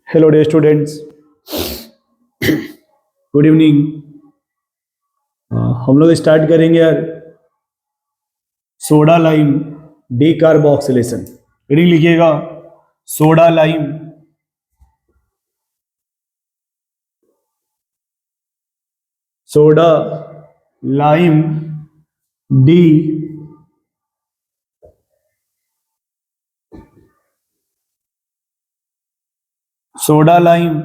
Hello dear students, good evening. हम लोग start करेंगे यार soda lime decarboxylation. Reading लिखिएगा, soda lime soda lime de soda lime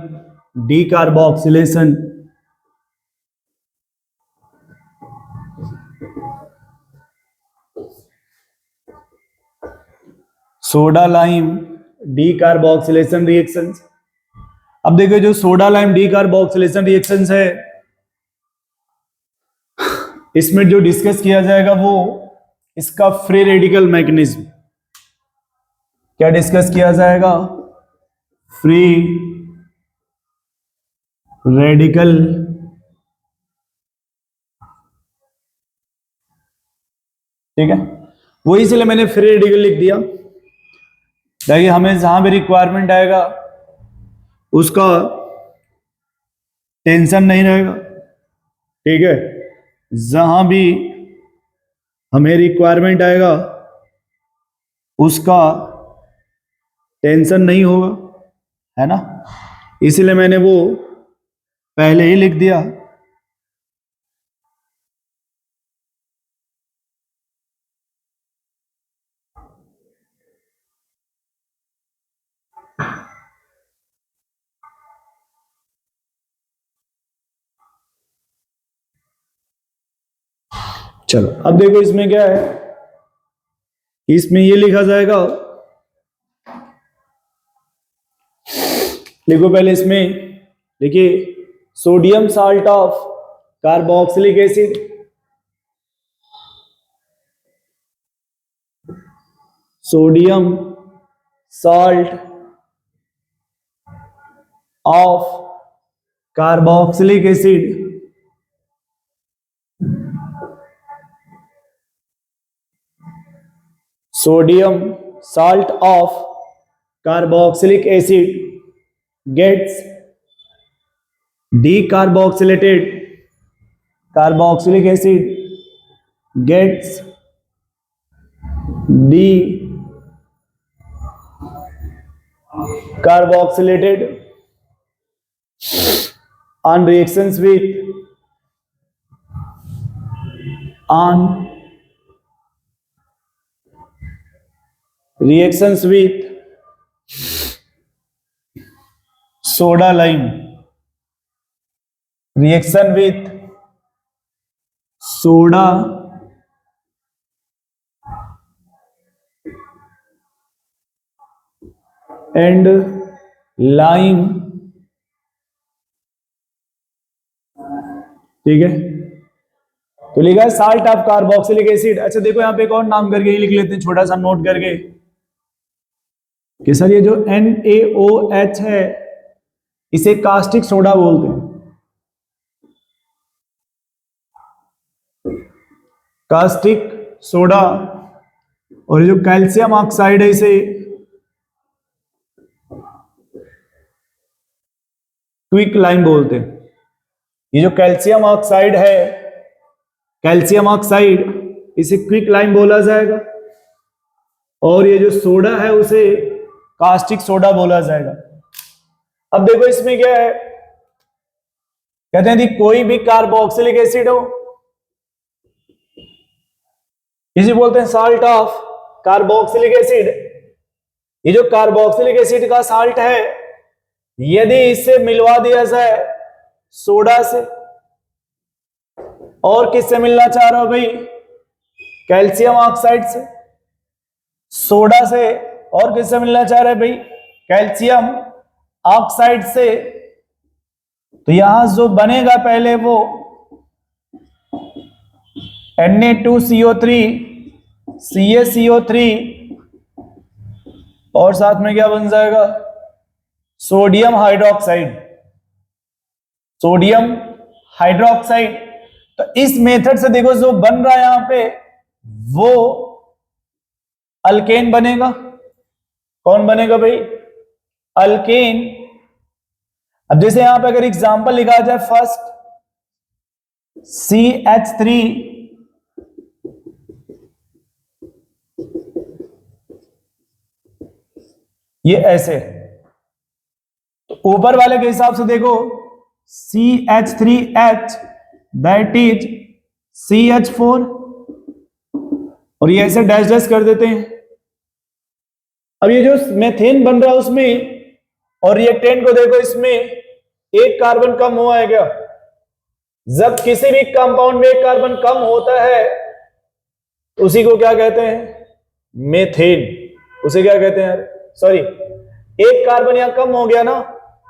decarboxylation soda lime decarboxylation reactions. अब देखो, जो soda lime decarboxylation reactions है, इसमें जो डिस्कस किया जाएगा वो इसका फ्री रेडिकल मैकेनिज्म। क्या डिस्कस किया जाएगा? फ्री रेडिकल ठीक है, वो इसलिए मैंने फ्री रेडिकल लिख दिया ताकि हमें जहां भी रिक्वायरमेंट आएगा उसका टेंशन नहीं रहेगा। ठीक है, जहां भी हमें रिक्वायरमेंट आएगा उसका टेंशन नहीं होगा, है ना। इसलिए मैंने वो पहले ही लिख दिया। चलो, अब देखो इसमें क्या है। इसमें ये लिखा जाएगा, लिखो पहले इसमें, देखिए, sodium salt of carboxylic acid, sodium salt of carboxylic acid sodium salt of carboxylic acid gets decarboxylated, carboxylic acid gets decarboxylated on reactions with soda lime, reaction with soda and lime। ठीक है, तो लिखा है salt of carboxylic acid. अच्छा देखो, यहां पे एक और नाम करके ही लिख लेते हैं, छोटा सा नोट करके, कि सर ये जो NaOH है इसे कास्टिक सोडा बोलते हैं। Caustic soda. और ये जो कैल्शियम ऑक्साइड है इसे क्विक लाइम बोलते हैं। ये जो कैल्शियम ऑक्साइड है, कैल्शियम ऑक्साइड, इसे क्विक लाइम बोला जाएगा। और ये जो सोडा है उसे कास्टिक सोडा बोला जाएगा। अब देखो इसमें क्या है, कहते हैं कि कोई भी कार्बोक्सिलिक एसिड हो, इसे बोलते हैं साल्ट ऑफ कार्बोक्सिलिक एसिड। ये जो कार्बोक्सिलिक एसिड का साल्ट है, यदि इससे मिलवा दिया जाए सोडा से, और किससे मिलना चाह रहे हो भाई? कैल्शियम ऑक्साइड से। सोडा से और किससे मिलना चाह रहे हैं भाई? कैल्शियम ऑक्साइड से। तो यहां जो बनेगा पहले वो Na2CO3 CaCO3 और साथ में क्या बन जाएगा? Sodium hydroxide, sodium hydroxide. तो इस मेथड से देखो जो बन रहा है यहां पे वो अल्केन बनेगा। कौन बनेगा भाई? अल्केन अब जैसे यहां पे अगर एग्जांपल लिखा जाए फर्स्ट CH3 ये ऐसे, तो ऊपर वाले के हिसाब से देखो CH3H दैट इज CH4 और ये ऐसे डैश डैश कर देते हैं। अब ये जो मेथेन बन रहा है उसमें और रिएक्टेंट को देखो, इसमें एक कार्बन कम हुआ है क्या? जब किसी भी कंपाउंड में एक कार्बन कम होता है उसी को क्या कहते हैं? मेथेन। उसे क्या कहते हैं? सॉरी, एक कार्बन यहां कम हो गया ना,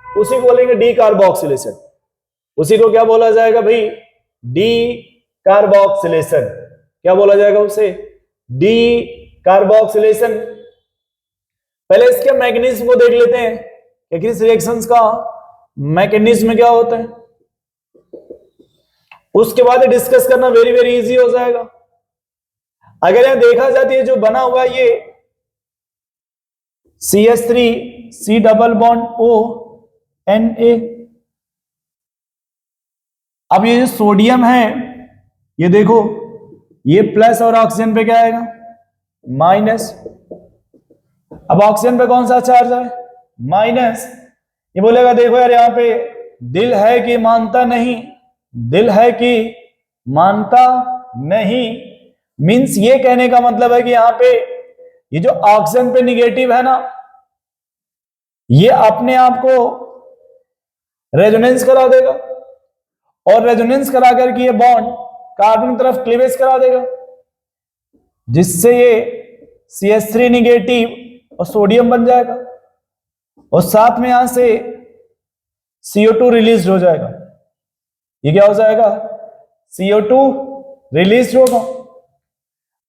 उसी को बोलेंगे डी कार्बोक्सिलेशन। उसी को क्या बोला जाएगा भाई? D carboxylation. क्या बोला जाएगा उसे? D carboxylation. पहले इसके मैकेनिज्म को देख लेते हैं कि किस रिएक्शंस का मैकेनिज्म क्या होता है, उसके बाद डिस्कस करना वेरी वेरी इजी हो जाएगा। अगर यहां देखा जाती है जो बना हुआ ये CH3 C double bond O Na, अब ये जो सोडियम है ये देखो, ये प्लस और ऑक्सीजन पे क्या आएगा? माइनस। अब ऑक्सीजन पे कौन सा चार्ज है? माइनस। ये बोलेगा देखो यार यहां पे दिल है कि मानता नहीं, दिल है कि मानता नहीं। मींस ये कहने का मतलब है कि यहां पे ये जो ऑक्सीजन पे निगेटिव है ना, ये अपने आप को रेजोनेंस करा देगा और रेजोनेंस करा करके ये बॉन्ड कार्बन की तरफ क्लीवेज करा देगा, जिससे ये CH3 निगेटिव और सोडियम बन जाएगा और साथ में यहां से CO2 रिलीज हो जाएगा। ये क्या हो जाएगा? CO2 रिलीज होगा।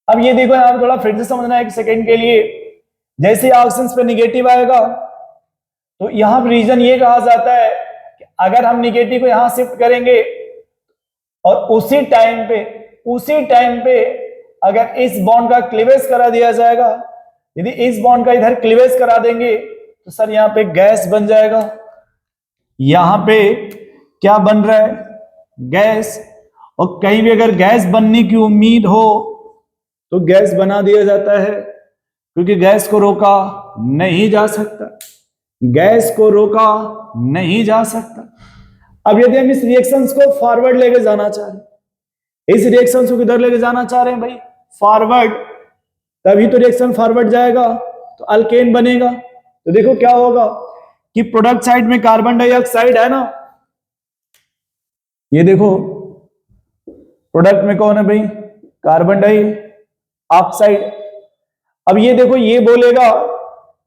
अब ये देखो यहां पे थोड़ा फिर से समझना है एक सेकेंड के लिए। जैसे ऑक्सीजन पे निगेटिव आएगा तो यहां पर रीजन ये कहा जाता है कि अगर हम निगेटिव को यहां शिफ्ट करेंगे और उसी टाइम पे अगर इस बॉन्ड का क्लीवेज करा दिया जाएगा, यदि इस बॉन्ड का इधर क्लीवेज करा देंगे तो सर यहां पे गैस बन जाएगा। यहां पे क्या बन रहा है? गैस। और कहीं भी अगर गैस बनने की उम्मीद हो तो गैस बना दिया जाता है, क्योंकि गैस को रोका नहीं जा सकता, गैस को रोका नहीं जा सकता। अब यदि हम इस रिएक्शंस को फॉरवर्ड लेके जाना चाह रहे हैं, इस रिएक्शंस को किधर लेके जाना चाह रहे हैं भाई? फॉरवर्ड। तभी तो रिएक्शन फॉरवर्ड जाएगा तो अल्केन बनेगा। तो देखो क्या होगा कि प्रोडक्ट साइड में कार्बन डाइऑक्साइड है ना, ये देखो प्रोडक्ट में कौन है भाई? Carbon dioxide. अब ये देखो ये बोलेगा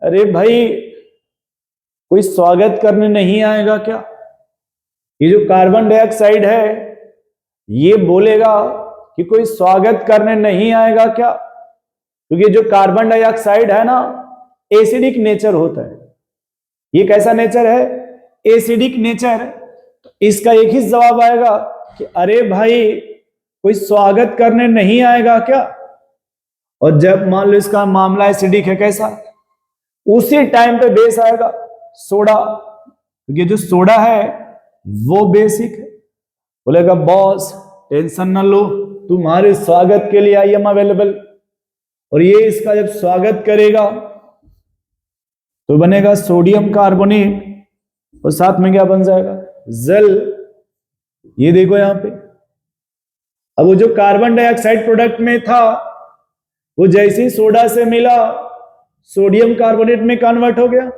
अरे भाई कोई स्वागत करने नहीं आएगा क्या? ये जो कार्बन डाइऑक्साइड है ये बोलेगा कि कोई स्वागत करने नहीं आएगा क्या? क्योंकि जो कार्बन डाइऑक्साइड है ना, एसिडिक नेचर होता है। ये कैसा नेचर है? Acidic nature. तो इसका एक ही जवाब आएगा कि अरे भाई कोई स्वागत करने नहीं आएगा क्या? और जब मान लो इसका मामला एसिडिक है, कैसा? उसी टाइम पे बेस आएगा सोडा, क्योंकि जो सोडा है वो बेसिक है। बोलेगा बॉस टेंशन ना लो, तुम्हारे स्वागत के लिए आई एम अवेलेबल। और ये इसका जब स्वागत करेगा तो बनेगा सोडियम कार्बोनेट और साथ में क्या बन जाएगा? जल। ये देखो यहां पे, अब वो जो कार्बन डाइऑक्साइड प्रोडक्ट में था वो जैसे ही सोडा से मिला सोडियम कार्बोनेट में कन्वर्ट हो गया।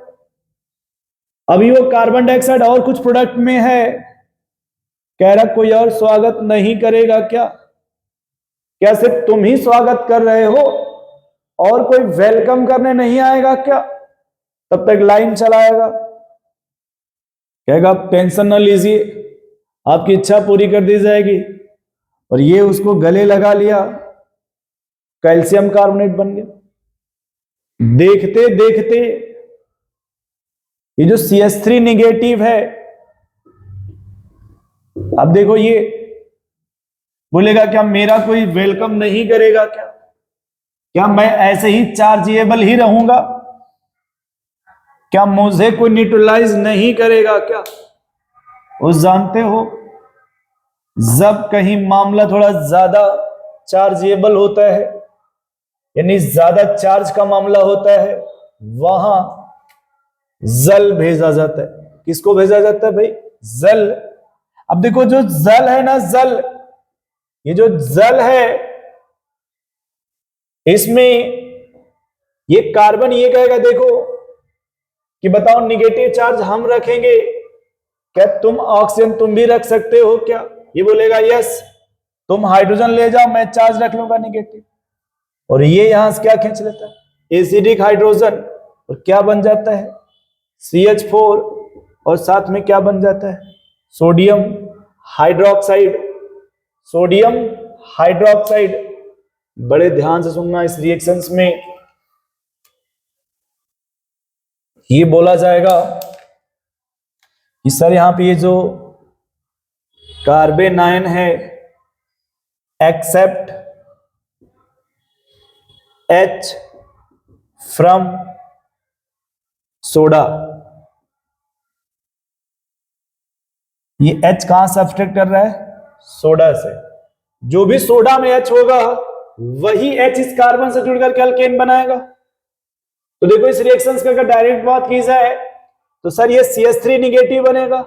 अभी वो कार्बन डाइऑक्साइड और कुछ प्रोडक्ट में है, कह रहा कोई और स्वागत नहीं करेगा क्या? क्या सिर्फ तुम ही स्वागत कर रहे हो और कोई वेलकम करने नहीं आएगा क्या? तब तक लाइन चलाएगा, कहेगा आप टेंशन ना लीजिए, आपकी इच्छा पूरी कर दी जाएगी। और ये उसको गले लगा लिया, कैल्शियम कार्बोनेट बन गया। देखते देखते ये जो CH3 निगेटिव है, अब देखो ये बोलेगा क्या मेरा कोई वेलकम नहीं करेगा क्या? क्या मैं ऐसे ही चार्जेबल ही रहूंगा? क्या मुझे कोई न्यूट्रलाइज नहीं करेगा क्या? वो जानते हो, जब कहीं मामला थोड़ा ज्यादा चार्जेबल होता है, यानी ज्यादा चार्ज का मामला होता है, वहां जल भेजा जाता है। किसको भेजा जाता है भाई? जल। अब देखो जो जल है ना, जल, ये जो जल है, इसमें ये कार्बन ये कहेगा देखो कि बताओ निगेटिव चार्ज हम रखेंगे क्या, तुम ऑक्सीजन तुम भी रख सकते हो क्या? ये बोलेगा यस, तुम हाइड्रोजन ले जाओ, मैं चार्ज रख लूंगा निगेटिव। और ये यहां से क्या खींच लेता है? एसिडिक हाइड्रोजन, और क्या बन जाता है? CH4, और साथ में क्या बन जाता है? Sodium hydroxide. Sodium hydroxide. बड़े ध्यान से सुनना, इस रिएक्शंस में ये बोला जाएगा कि सर यहां पे ये जो कार्बन आयन है एक्सेप्ट H फ्रॉम सोडा, ये H कहां सब्सट्रैक्ट कर रहा है? सोडा से। जो भी सोडा में H होगा वही H इस कार्बन से जुड़कर के अल्केन बनाएगा। तो देखो इस रिएक्शंस का अगर डायरेक्ट बात की जाए तो सर ये CH3 निगेटिव बनेगा,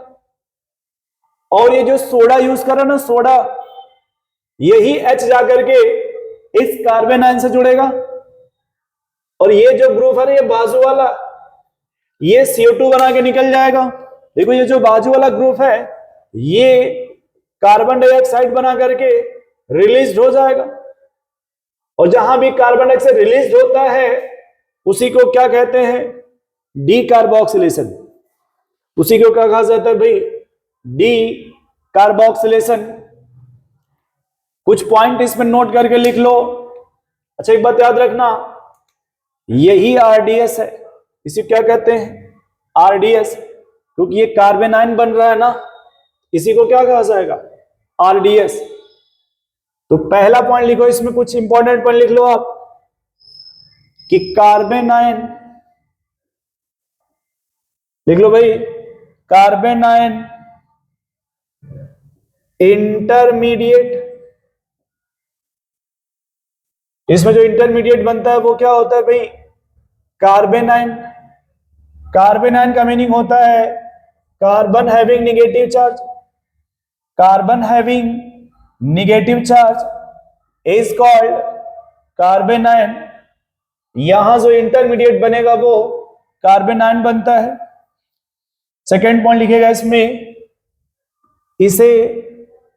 और ये जो सोडा यूज कर रहा है ना, सोडा, यही H जाकर के इस कार्बन आयन से जुड़ेगा, और ये जो ग्रुप है ये बाजू वाला, ये CO2 बना के निकल जाएगा। देखो ये जो बाजू वाला ग्रुप है ये कार्बन डाइऑक्साइड बना करके रिलीज हो जाएगा, और जहां भी कार्बन डाइऑक्साइड रिलीज होता है उसी को क्या कहते हैं? D carboxylation. उसी को क्या कहा जाता है भाई? D carboxylation. कुछ पॉइंट इसमें नोट करके लिख लो। अच्छा एक बात याद रखना, यही RDS है, इसे क्या कहते हैं? RDS, क्योंकि ये कार्बन आयन बन रहा है ना, इसी को क्या कहा जाएगा? RDS। तो पहला पॉइंट लिखो, इसमें कुछ इंपॉर्टेंट पॉइंट लिख लो आप कि कार्बन आयन, लिख लो भाई, कार्बन आयन इंटरमीडिएट, इसमें जो इंटरमीडिएट बनता है वो क्या होता है भाई? Carbon ion. कार्बन आयन का मीनिंग होता है carbon having negative charge. Carbon having negative charge is called carbon ion. यहां जो इंटरमीडिएट बनेगा वो कार्बन आयन बनता है। सेकेंड पॉइंट लिखेगा इसमें, इसे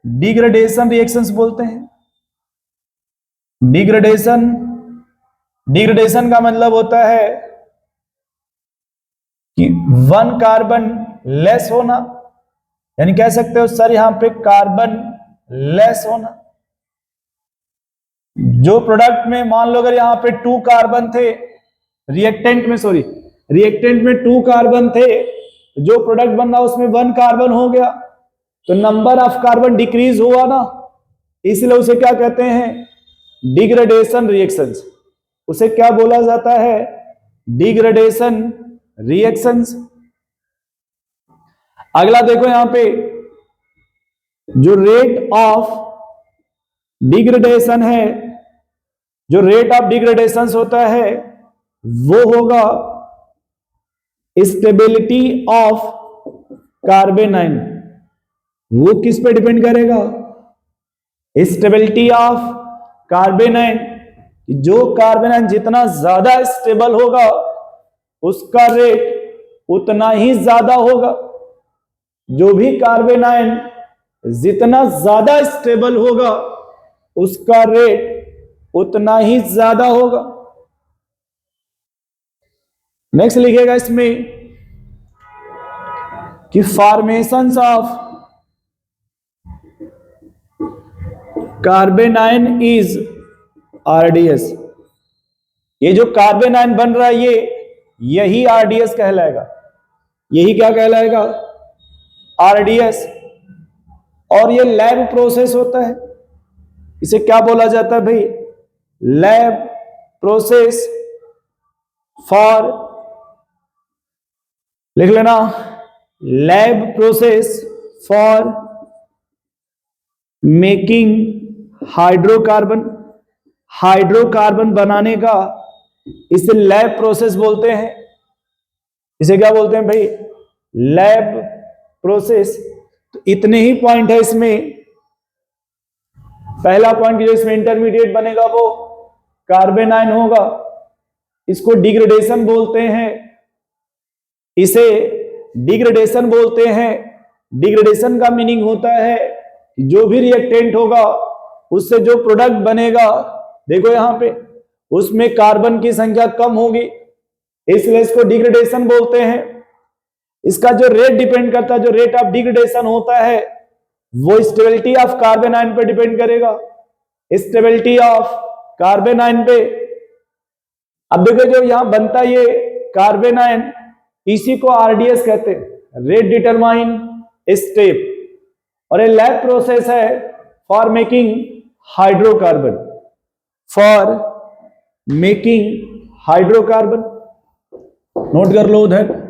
डिग्रेडेशन रिएक्शंस बोलते हैं। डिग्रेडेशन, डिग्रेडेशन का मतलब होता है कि वन कार्बन लेस होना, यानी कह सकते हो सर यहां पे कार्बन लेस होना। जो प्रोडक्ट में मान लो अगर यहां पे 2 कार्बन थे, रिएक्टेंट में, सॉरी, रिएक्टेंट में 2 कार्बन थे, जो प्रोडक्ट बन रहा उसमें 1 कार्बन हो गया, तो नंबर ऑफ कार्बन डिक्रीज हुआ ना, इसलिए उसे क्या कहते हैं? Degradation reactions. उसे क्या बोला जाता है? Degradation reactions. अगला देखो यहां पे, जो रेट ऑफ डिग्रेडेशन है, जो रेट ऑफ डिग्रेडेशन होता है वो होगा स्टेबिलिटी ऑफ कार्बन आयन। वो किस पे डिपेंड करेगा? Stability of carbon ion. जो कार्बन आयन जितना ज्यादा स्टेबल होगा उसका रेट उतना ही ज्यादा होगा। जो भी कार्बन आयन जितना ज्यादा स्टेबल होगा उसका रेट उतना ही ज्यादा होगा। नेक्स्ट लिखेगा इसमें कि formation of carbon ion is RDS। ये जो कार्बन आयन बन रहा है यही RDS कहलाएगा। यही क्या कहलाएगा? RDS। और ये लैब प्रोसेस होता है। इसे क्या बोला जाता है भाई? लैब प्रोसेस फॉर, लिख लेना, lab process for making hydrocarbon, hydrocarbon बनाने का इसे लैब प्रोसेस बोलते हैं। इसे क्या बोलते हैं भाई? Lab process. तो इतने ही पॉइंट है इसमें। पहला पॉइंट जो इसमें इंटरमीडिएट बनेगा वो कार्बन आयन होगा, इसको डिग्रेडेशन बोलते हैं, इसे डिग्रेडेशन बोलते हैं। डिग्रेडेशन का मीनिंग होता है जो भी रिएक्टेंट होगा उससे जो प्रोडक्ट बनेगा, देखो यहां पे, उसमें कार्बन की संख्या कम होगी, इसलिए इसको डिग्रेडेशन बोलते हैं। इसका जो रेट डिपेंड करता है, जो रेट ऑफ डिग्रेडेशन होता है वो स्टेबिलिटी ऑफ कार्बन आयन पे डिपेंड करेगा, स्टेबिलिटी ऑफ कार्बन आयन पे। अब देखो जो यहां बनता है ये कार्बन आयन, इसी को आरडीएस कहते हैं, रेट डिटरमाइन स्टेप। और ये लैब प्रोसेस है for making hydrocarbon, for making hydrocarbon. Note कर लो उधर।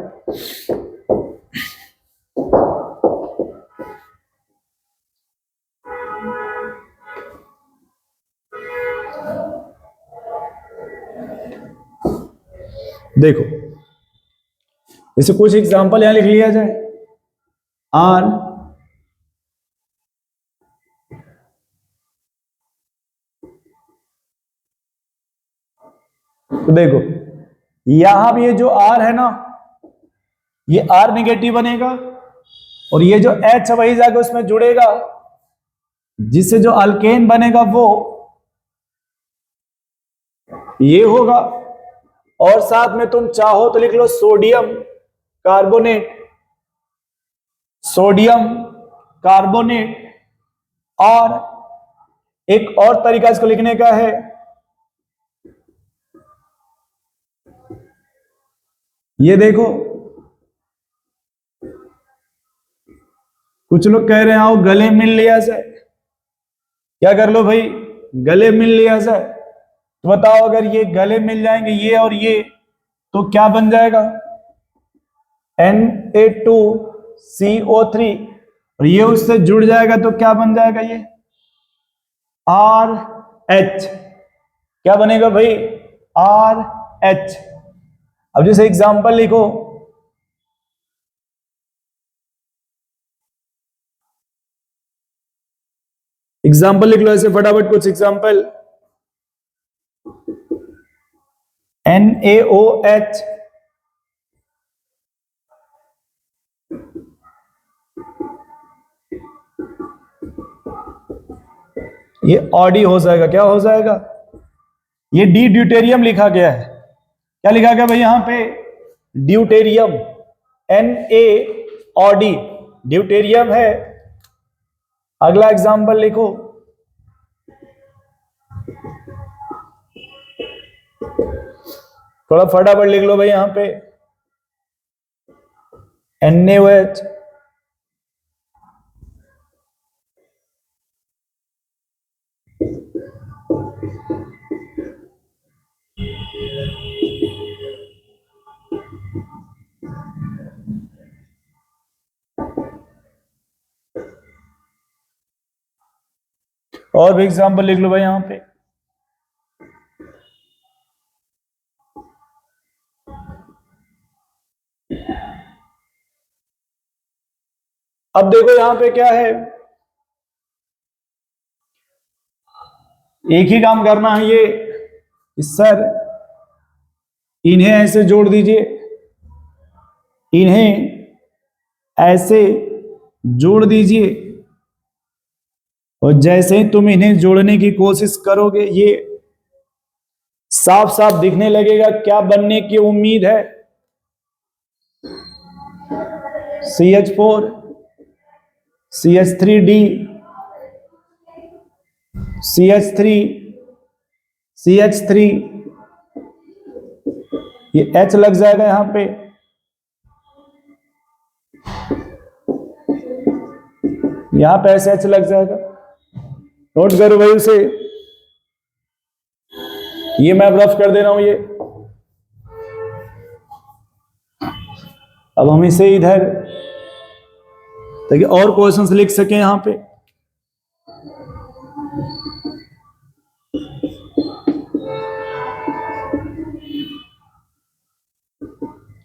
देखो इसे कुछ एग्जांपल यहां लिख लिया जाए। आर तो देखो यहां भी ये जो आर है ना, ये आर नेगेटिव बनेगा, और ये जो एच वही जाकर उसमें जुड़ेगा, जिससे जो अल्केन बनेगा वो ये होगा। और साथ में तुम चाहो तो लिख लो सोडियम कार्बोनेट, सोडियम कार्बोनेट। और एक और तरीका इसको लिखने का है, ये देखो कुछ लोग कह रहे हैं आओ गले मिल लिया जाए। क्या कर लो भाई? गले मिल लिया जाए। तो बताओ अगर ये गले मिल जाएंगे ये और ये, तो क्या बन जाएगा? Na2CO3, और ये उससे जुड़ जाएगा तो क्या बन जाएगा? ये RH। क्या बनेगा भाई? RH। अब जैसे एग्जांपल लिखो, एग्जांपल लिख लो ऐसे फटाफट कुछ एग्जांपल। NaOH, ये ऑडी हो जाएगा। क्या हो जाएगा? ये डी ड्यूटेरियम लिखा गया है। क्या लिखा गया भाई यहां पे? ड्यूटेरियम, NaOD ड्यूटेरियम है। अगला एग्जांपल लिखो, थोड़ा फटाफट लिख लो भाई यहां पे। NaOH, और भी एग्जांपल लिख लो भाई यहां पे। अब देखो यहां पे क्या है, एक ही काम करना है ये। सर इन्हें ऐसे जोड़ दीजिए, इन्हें ऐसे जोड़ दीजिए, और जैसे ही तुम इन्हें जोड़ने की कोशिश करोगे ये साफ साफ दिखने लगेगा क्या बनने की उम्मीद है। CH4, CH3D, CH3, CH3, ये H लग जाएगा यहां पे, यहां पे ऐसे H लग जाएगा। नोट करो भाई उसे, ये मैं रफ कर दे रहा हूं ये। अब हम इसे इधर ताकि और क्वेश्चंस लिख सके यहां पे।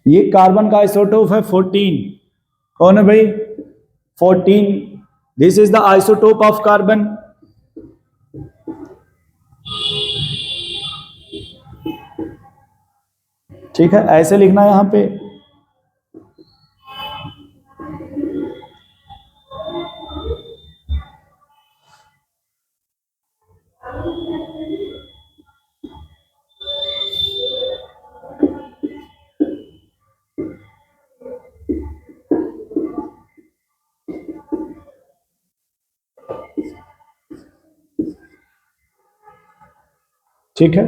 ये कार्बन का आइसोटोप है 14। कौन है भाई? 14। This is the isotope of carbon. ठीक है, ऐसे लिखना है यहां पे। ठीक है,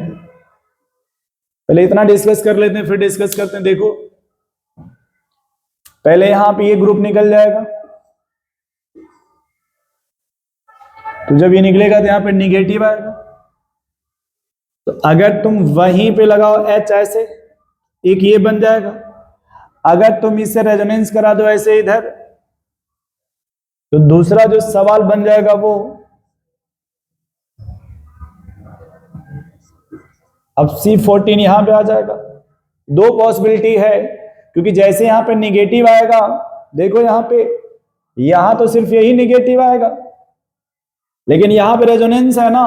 पहले इतना डिस्कस कर लेते हैं, फिर डिस्कस करते हैं। देखो, पहले यहां पे ये ग्रुप निकल जाएगा, तो जब ये निकलेगा तो यहां पे निगेटिव आएगा। तो अगर तुम वहीं पे लगाओ H ऐसे, एक ये बन जाएगा। अगर तुम इससे रेजोनेंस करा दो ऐसे इधर, तो दूसरा जो सवाल बन जाएगा वो, अब C14 यहां पे आ जाएगा। दो पॉसिबिलिटी है, क्योंकि जैसे यहां पे निगेटिव आएगा, देखो यहां पे, यहां तो सिर्फ यही निगेटिव आएगा, लेकिन यहां पे रेजोनेंस है ना,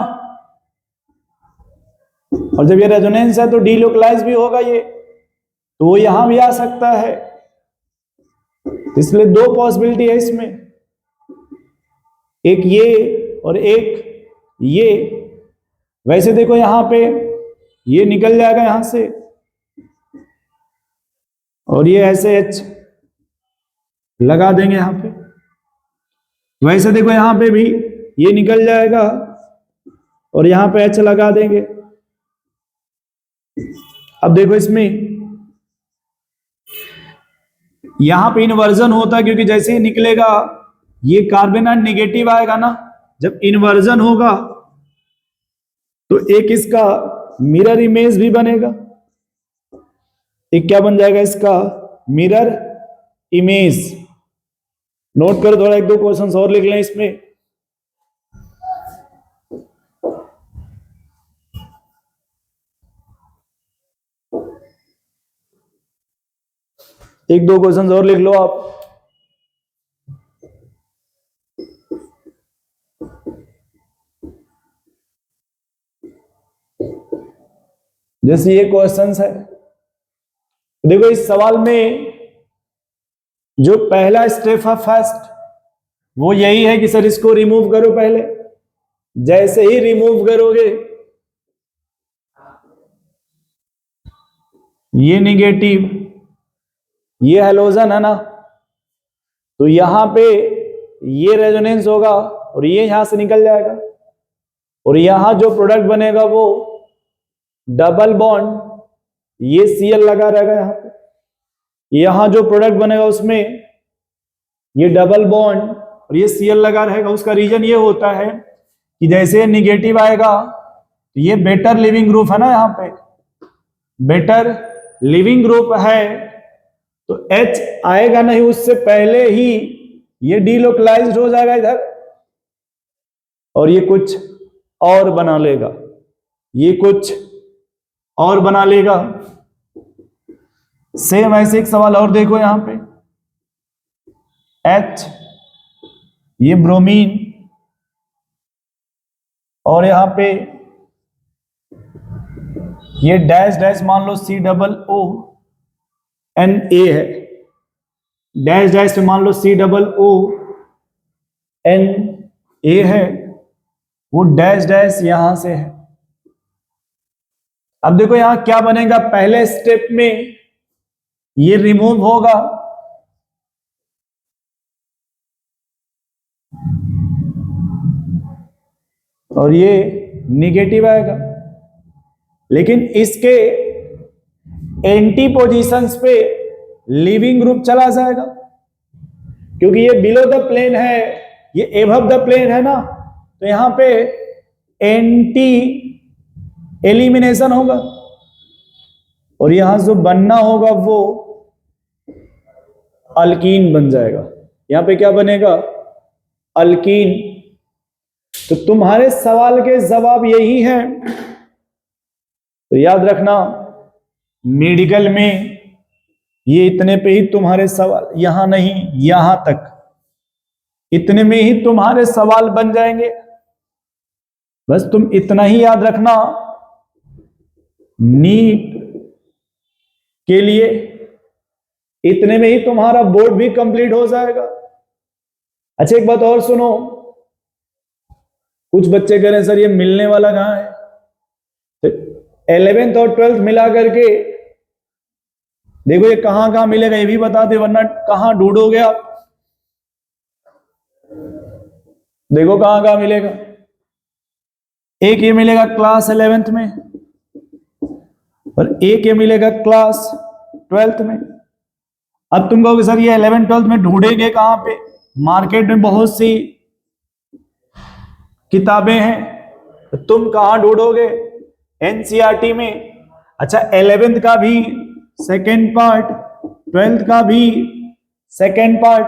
और जब ये रेजोनेंस है तो डीलोकलाइज भी होगा ये, तो वो यहां भी आ सकता है। इसलिए दो पॉसिबिलिटी है इसमें, एक ये और एक ये। वैसे देखो यहां पे ये निकल जाएगा यहां से, और ये ऐसे H लगा देंगे यहां पे। वैसे देखो यहां पे भी ये निकल जाएगा, और यहां पे H लगा देंगे। अब देखो इसमें यहां पे इन्वर्जन होता है, क्योंकि जैसे ही निकलेगा ये कार्बन निगेटिव आएगा ना, जब इन्वर्जन होगा तो एक इसका मिरर इमेज भी बनेगा। एक क्या बन जाएगा इसका? Mirror image. नोट करो, थोड़ा एक दो क्वेश्चंस और लिख लें इसमें। एक दो क्वेश्चंस और लिख लो आप। जैसे ये क्वेश्चंस है, देखो इस सवाल में जो पहला स्टेप है फर्स्ट, वो यही है कि सर इसको रिमूव करो पहले। जैसे ही रिमूव करोगे, ये निगेटिव, ये हैलोजन है ना, तो यहां पे ये रेजोनेंस होगा और ये यहां से निकल जाएगा, और यहां जो प्रोडक्ट बनेगा वो डबल बॉन्ड, ये Cl लगा रहेगा यहां पे। यहां जो प्रोडक्ट बनेगा उसमें ये डबल बॉन्ड और ये Cl लगा रहेगा। उसका रीजन ये होता है कि जैसे निगेटिव आएगा तो ये बेटर लिविंग ग्रुप है ना, यहां पे बेटर लिविंग ग्रुप है, तो H आएगा नहीं, उससे पहले ही ये डीलोकलाइज्ड हो जाएगा इधर, और ये कुछ और बना लेगा, ये कुछ और बना लेगा। सेम ऐसे एक सवाल और देखो यहां पे, H, ये ब्रोमीन, और यहां पे ये डैश डैश मान लो COONA है, डैश डैश पे मान लो COONA है, वो डैश डैश यहां से है। अब देखो यहां क्या बनेगा, पहले स्टेप में ये रिमूव होगा, और ये निगेटिव आएगा, लेकिन इसके एंटी पोजीशंस पे लिविंग ग्रुप चला जाएगा, क्योंकि ये बिलो द प्लेन है, ये एबव द प्लेन है ना, तो यहां पे एंटी एलिमिनेशन होगा, और यहां जो बनना होगा वो अल्कीन बन जाएगा। यहां पे क्या बनेगा, अल्कीन। तो तुम्हारे सवाल के जवाब यही है। तो याद रखना, मेडिकल में ये इतने पे ही तुम्हारे सवाल, यहां नहीं, यहां तक, इतने में ही तुम्हारे सवाल बन जाएंगे। बस तुम इतना ही याद रखना, नीट के लिए इतने में ही तुम्हारा बोर्ड भी कंप्लीट हो जाएगा। अच्छा एक बात और सुनो, कुछ बच्चे कह रहे हैं सर ये मिलने वाला कहां है, तो 11th और 12th मिला करके देखो ये कहां कहां मिलेगा, ये भी बता दे, वरना कहां ढूंढोगे आप। देखो कहां कहां मिलेगा। एक ये मिलेगा क्लास 11th में, और एक ये मिलेगा क्लास 12th में। अब तुम कहोगे सर ये 11th 12th में ढूंढेंगे कहां पे, मार्केट में बहुत सी किताबें हैं, तो तुम कहां ढूंढोगे, एनसीईआरटी में। अच्छा 11th का भी सेकेंड पार्ट, 12th का भी सेकेंड पार्ट,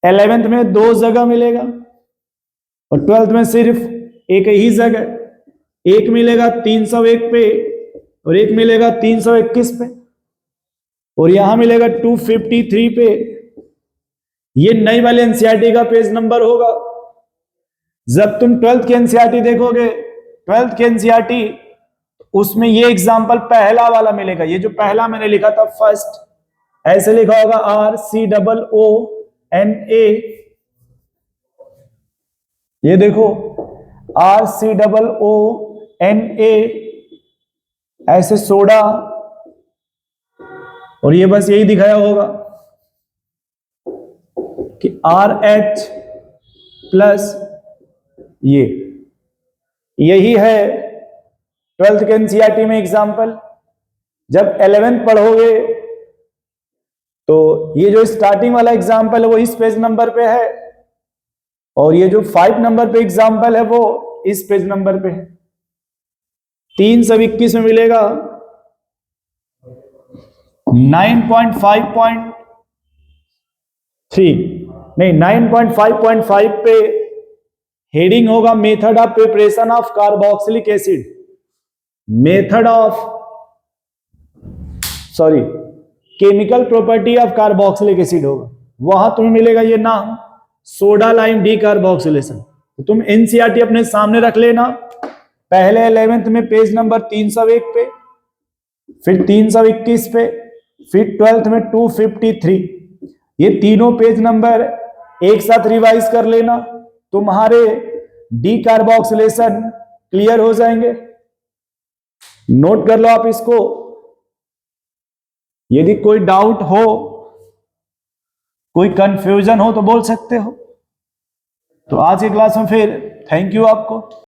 11th में 2 जगह मिलेगा और 12th में सिर्फ एक ही जगह। एक मिलेगा 301 पे और एक मिलेगा 321 पे, और यहां मिलेगा 253 पे। ये नई वाले एनसीईआरटी का पेज नंबर होगा। जब तुम 12th की एनसीईआरटी देखोगे, 12th की एनसीईआरटी, उसमें ये एग्जाम्पल पहला वाला मिलेगा, ये जो पहला मैंने लिखा था फर्स्ट, ऐसे लिखा होगा RCOONA। ये देखो RCOONA, ऐसे सोडा, और ये बस यही दिखाया होगा कि RH प्लस, यही है 12th के एनसीईआरटी में एग्जाम्पल। जब 11th पढ़ोगे तो ये जो स्टार्टिंग वाला एग्जाम्पल है वो इस पेज नंबर पे है, और ये जो 5 नंबर पे एग्जाम्पल है वो इस पेज नंबर पे है। 321 में मिलेगा 9.5.3, नहीं 9.5.5 पे हेडिंग होगा method of preparation of carboxylic acid, method of, sorry, chemical property of carboxylic acid होगा। वहां तुम्हें मिलेगा ये नाम, सोडा लाइम डी कार्बोक्सिलेशन। तो तुम एनसीईआरटी अपने सामने रख लेना, पहले 11th में पेज नंबर 301 पे, फिर 321 पे, फिर 12th में 253। ये तीनों पेज नंबर एक साथ रिवाइज कर लेना, तुम्हारे डी कार्बोक्सिलेशन क्लियर हो जाएंगे। नोट कर लो आप इसको। यदि कोई डाउट हो, कोई कंफ्यूजन हो तो बोल सकते हो। तो आज की क्लास में फिर थैंक यू आपको।